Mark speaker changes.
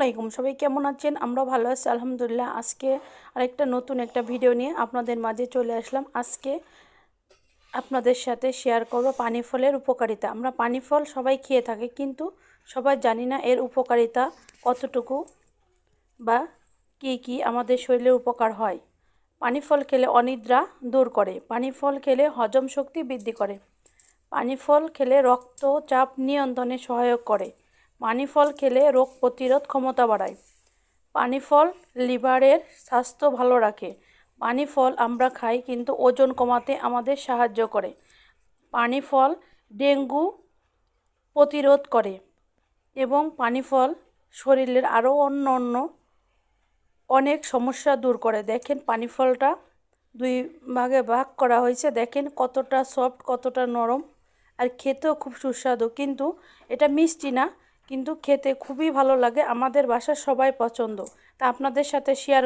Speaker 1: আলাইকুম, সবাই কেমন আছেন? আমরা ভালো আছি আলহামদুলিল্লাহ। আজকে আরেকটা নতুন একটা ভিডিও নিয়ে আপনাদের মাঝে চলে আসলাম। আজকে আপনাদের সাথে শেয়ার করব পানি ফলের উপকারিতা। আমরা পানি ফল সবাই খেয়ে থাকি, কিন্তু সবাই জানি না এর উপকারিতা কতটুকু বা কি কি আমাদের শরীরে উপকার হয়। পানি ফল খেলে অনিদ্রা দূর করে, পানি ফল খেলে হজম শক্তি বৃদ্ধি করে, পানি ফল খেলে রক্তচাপ নিয়ন্ত্রণে সহায়ক করে, পানি ফল খেলে রোগ প্রতিরোধ ক্ষমতা বাড়ায়, পানি ফল লিভারের স্বাস্থ্য ভালো রাখে, পানি ফল আমরা খাই কিন্তু ওজন কমাতে আমাদের সাহায্য করে, পানি ফল ডেঙ্গু প্রতিরোধ করে এবং পানি ফল শরীরের আরও অন্য অনেক সমস্যা দূর করে। দেখেন পানি ফলটা দুই ভাগে ভাগ করা হয়েছে, দেখেন কতটা সফট, কতটা নরম, আর খেতেও খুব সুস্বাদু। কিন্তু এটা মিষ্টি না, কিন্তু খেতে খুবই ভালো লাগে, আমাদের বাসার সবাই পছন্দ। তা আপনাদের সাথে শেয়ার